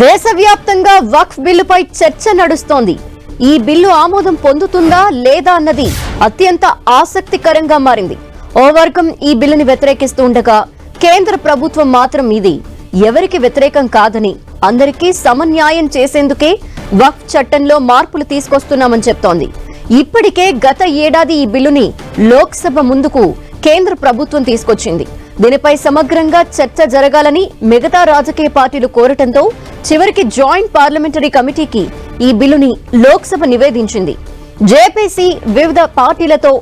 దేశవ్యాప్తంగా వక్ఫ్ బిల్లుపై చర్చ నడుస్తోంది. ఈ బిల్లు ఆమోదం పొందుతుందా లేదా అన్నది అత్యంత ఆసక్తికరంగా మారింది. ఓ వర్గం ఈ బిల్లుని వ్యతిరేకిస్తూ ఉండగా కేంద్ర ప్రభుత్వం మాత్రం ఇది ఎవరికి వ్యతిరేకం కాదని, అందరికీ సమన్యాయం చేసేందుకే వక్ఫ్ చట్టంలో మార్పులు తీసుకొస్తున్నామని చెప్తోంది. ఇప్పటికే గత ఏడాది ఈ బిల్లుని లోక్సభ ముందుకు కేంద్ర ప్రభుత్వం తీసుకొచ్చింది. దీనిపై సమగ్రంగా చర్చ జరగాలని మిగతా రాజకీయ పార్టీలు కోరటంతో చివరికి జాయింట్ పార్లమెంటరీ కమిటీకి ఈ బిల్లుని లోక్సభ నివేదించింది. జేపీసీ వివిధ పార్టీలతో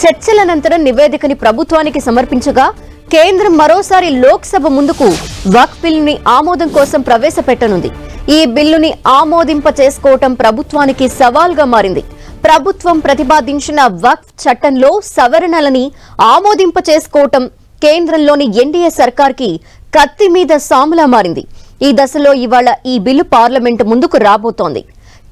చర్చల అనంతరం నివేదికని ప్రభుత్వానికి సమర్పించగా కేంద్రం మరోసారి లోక్సభ ముందుకు వక్ఫ్ బిల్లుని ఆమోదం కోసం ప్రవేశపెట్టనుంది. ఈ బిల్లుని ఆమోదింప చేసుకోవటం ప్రభుత్వానికి సవాల్గా మారింది. ప్రభుత్వం ప్రతిపాదించిన వక్ఫ్ చట్టంలో సవరణలని ఆమోదింప చేసుకోవటం కేంద్రంలోని ఎన్డీఏ సర్కార్కి కత్తి మీద సాములా మారింది. ఈ దశలో ఇవాళ ఈ బిల్లు పార్లమెంటు ముందుకు రాబోతోంది.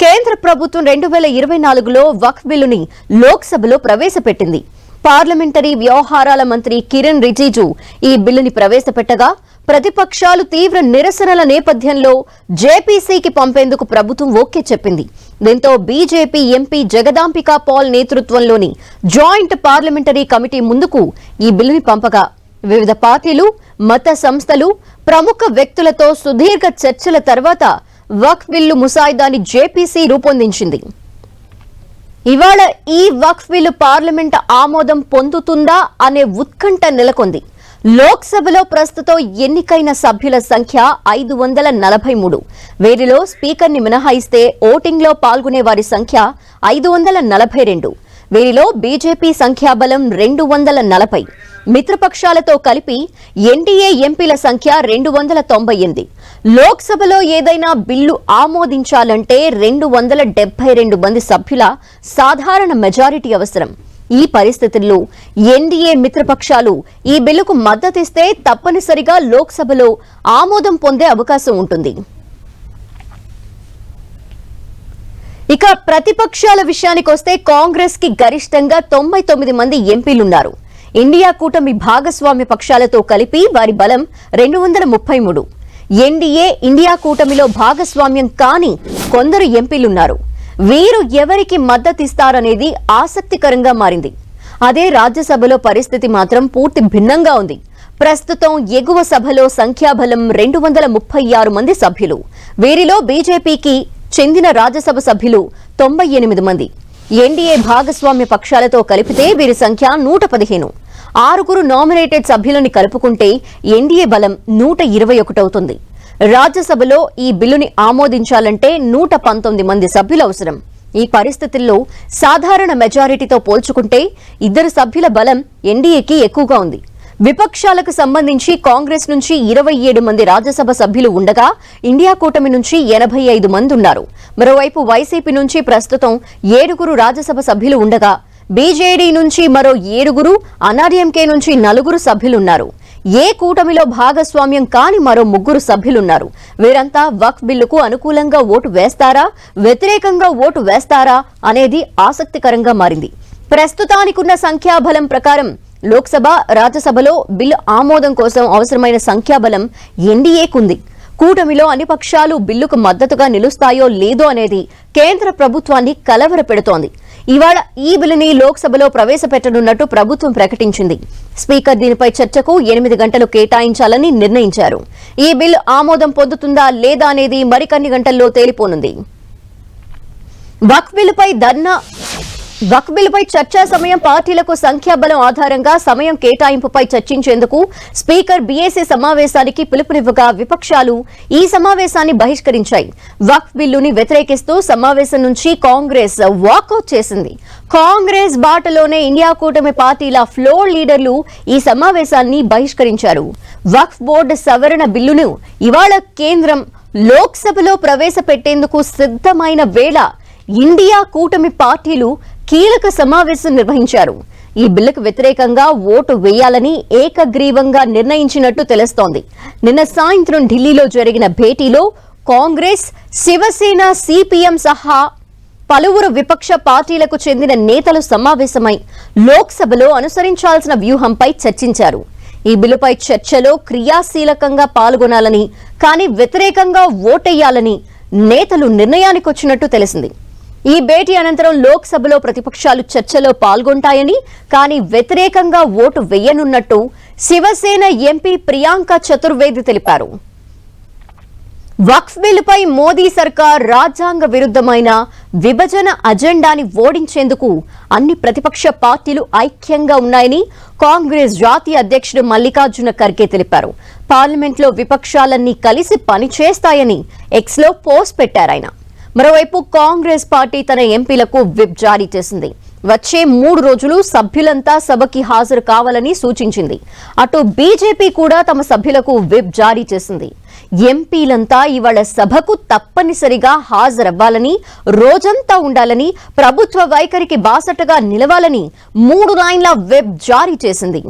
కేంద్ర ప్రభుత్వం 2024లో వక్ఫ్ బిల్లుని లోక్సభలో ప్రవేశపెట్టింది. పార్లమెంటరీ వ్యవహారాల మంత్రి కిరణ్ రిజిజు ఈ బిల్లుని ప్రవేశపెట్టగా ప్రతిపక్షాలు తీవ్ర నిరసనల నేపథ్యంలో జేపీసీకి పంపేందుకు ప్రభుత్వం ఓకే చెప్పింది. దీంతో బీజేపీ ఎంపీ జగదాంబికా పాల్ నేతృత్వంలోని జాయింట్ పార్లమెంటరీ కమిటీ ముందుకు ఈ బిల్లుని పంపగా వివిధ పార్టీలు, మత సంస్థలు, ప్రముఖ వ్యక్తులతో సుదీర్ఘ చర్చల తర్వాత వక్ఫ్ బిల్లు ముసాయిదాని జేపీసీ రూపొందించింది. ఇవాళ ఈ వక్ఫ్ బిల్లు పార్లమెంట్ ఆమోదం పొందుతుందా అనే ఉత్కంఠ నెలకొంది. లోక్సభలో ప్రస్తుతం ఎన్నికైన సభ్యుల సంఖ్య 543. వీరిలో స్పీకర్ని మినహాయిస్తే ఓటింగ్లో పాల్గొనే వారి సంఖ్య 542. వీరిలో బీజేపీ సంఖ్యాబలం 240. మిత్రపక్షాలతో కలిపి ఎన్డీఏ ఎంపీల సంఖ్య 298. లోక్సభలో ఏదైనా బిల్లు ఆమోదించాలంటే 272 మంది సభ్యుల సాధారణ మెజారిటీ అవసరం. ఈ పరిస్థితుల్లో ఎన్డీఏ మిత్రపక్షాలు ఈ బిల్లుకు మద్దతిస్తే తప్పనిసరిగా లోక్సభలో ఆమోదం పొందే అవకాశం ఉంటుంది. ఇక ప్రతిపక్షాల విషయానికొస్తే కాంగ్రెస్ కి గరిష్టంగా 99 మంది ఎంపీలున్నారు. ఇండియా కూటమి భాగస్వామ్య పక్షాలతో కలిపి వారి బలం 233. ఎన్డీఏ ఇండియా కూటమిలో భాగస్వామ్యం కాని కొందరు ఎంపీలున్నారు. వీరు ఎవరికి మద్దతిస్తారనేది ఆసక్తికరంగా మారింది. అదే రాజ్యసభలో పరిస్థితి మాత్రం పూర్తి భిన్నంగా ఉంది. ప్రస్తుతం ఎగువ సభలో సంఖ్యాబలం 236 మంది సభ్యులు. వీరిలో బీజేపీకి చెందిన రాజ్యసభ సభ్యులు 98 మంది. ఎన్డీఏ భాగస్వామ్య పక్షాలతో కలిపితే వీరి సంఖ్య 115. 6 నామినేటెడ్ సభ్యులని కలుపుకుంటే ఎన్డీఏ బలం 121 అవుతుంది. రాజ్యసభలో ఈ బిల్లుని ఆమోదించాలంటే 119 మంది సభ్యులు అవసరం. ఈ పరిస్థితుల్లో సాధారణ మెజారిటీతో పోల్చుకుంటే 2 సభ్యుల బలం ఎన్డీఏకి ఎక్కువగా ఉంది. విపక్షాలకు సంబంధించి కాంగ్రెస్ నుంచి 27 మంది రాజ్యసభ సభ్యులు ఉండగా ఇండియా కూటమి నుంచి 85 మంది ఉన్నారు. మరోవైపు వైసీపీ నుంచి ప్రస్తుతం 7 రాజ్యసభ సభ్యులు ఉండగా బీజేడీ నుంచి మరో 7, అన్నాడీఎంకే నుంచి 4 సభ్యులున్నారు. ఏ కూటమిలో భాగస్వామ్యం కాని మరో 3 సభ్యులున్నారు. వీరంతా వక్ఫ్ బిల్లుకు అనుకూలంగా ఓటు వేస్తారా, వ్యతిరేకంగా ఓటు వేస్తారా అనేది ఆసక్తికరంగా మారింది. ప్రస్తుతానికున్న సంఖ్యాబలం ప్రకారం లోక్సభ, రాజ్యసభలో బిల్లు ఆమోదం కోసం అవసరమైన సంఖ్యాబలం ఎన్డీఏకుంది. కూటమిలో అన్ని పక్షాలు బిల్లుకు మద్దతుగా నిలుస్తాయో లేదో అనేది కేంద్ర ప్రభుత్వాన్ని కలవరపెడుతోంది. ఇవాళ ఈ బిల్లుని లోక్సభలో ప్రవేశపెట్టనున్నట్టు ప్రభుత్వం ప్రకటించింది. స్పీకర్ దీనిపై చర్చకు 8 గంటలు కేటాయించాలని నిర్ణయించారు. ఈ బిల్లు ఆమోదం పొందుతుందా లేదా అనేది మరికొన్ని గంటల్లో తేలిపోనుంది. వక్ఫ్ బిల్లుపై చర్చా సమయం పార్టీలకు సంఖ్యాబలం ఆధారంగా సమయం కేటాయింపుపై చర్చించేందుకు స్పీకర్ బీఏసీ సమావేశానికి పిలుపునివ్వగా విపక్షాలు ఈ సమావేశాన్ని బహిష్కరించాయి. వక్ఫ్ బిల్లుని వ్యతిరేకిస్తూ సమావేశం నుంచి కాంగ్రెస్ వాకౌట్ చేసింది. కాంగ్రెస్ బాటలోనే ఇండియా కూటమి పార్టీల ఫ్లోర్ లీడర్లు ఈ సమావేశాన్ని బహిష్కరించారు. వక్ఫ్ బోర్డు సవరణ బిల్లును ఇవాళ కేంద్రం లోక్సభలో ప్రవేశపెట్టేందుకు సిద్ధమైన వేళ ఇండియా కూటమి పార్టీలు కీలక సమావేశం నిర్వహించారు. ఈ బిల్లుకు వ్యతిరేకంగా ఓటు వేయాలని ఏకగ్రీవంగా నిర్ణయించినట్టు తెలుస్తోంది. నిన్న సాయంత్రం ఢిల్లీలో జరిగిన భేటీలో కాంగ్రెస్, శివసేన, సిపిఎం సహా పలువురు విపక్ష పార్టీలకు చెందిన నేతలు సమావేశమై లోక్సభలో అనుసరించాల్సిన వ్యూహంపై చర్చించారు. ఈ బిల్లుపై చర్చలో క్రియాశీలకంగా పాల్గొనాలని, కానీ వ్యతిరేకంగా ఓటెయ్యాలని నేతలు నిర్ణయానికొచ్చినట్టు తెలిసింది. ఈ భేటీ అనంతరం లోక్సభలో ప్రతిపక్షాలు చర్చలో పాల్గొంటాయని, కానీ వ్యతిరేకంగా ఓటు వేయనున్నట్టు శివసేన ఎంపీ ప్రియాంక చతుర్వేది తెలిపారు. వక్ఫ్ బిల్లుపై మోదీ సర్కార్ రాజ్యాంగ విరుద్ధమైన విభజన అజెండాని ఓడించేందుకు అన్ని ప్రతిపక్ష పార్టీలు ఐక్యంగా ఉన్నాయని కాంగ్రెస్ జాతీయ అధ్యక్షుడు మల్లికార్జున ఖర్గే తెలిపారు. పార్లమెంట్లో విపక్షాలన్నీ కలిసి పనిచేస్తాయని ఎక్స్లో పోస్ట్ పెట్టారాయన. మరోవైపు కాంగ్రెస్ పార్టీ తన ఎంపీలకు విప్ జారీ చేసింది. వచ్చే 3 రోజులు సభ్యులంతా సభకి హాజరు కావాలని సూచించింది. అటు బీజేపీ కూడా తమ సభ్యులకు విప్ జారీ చేసింది. ఎంపీలంతా ఇవాళ సభకు తప్పనిసరిగా హాజరవ్వాలని, రోజంతా ఉండాలని, ప్రభుత్వ వైఖరికి బాసటగా నిలవాలని 3 లైన్ల విప్ జారీ చేసింది.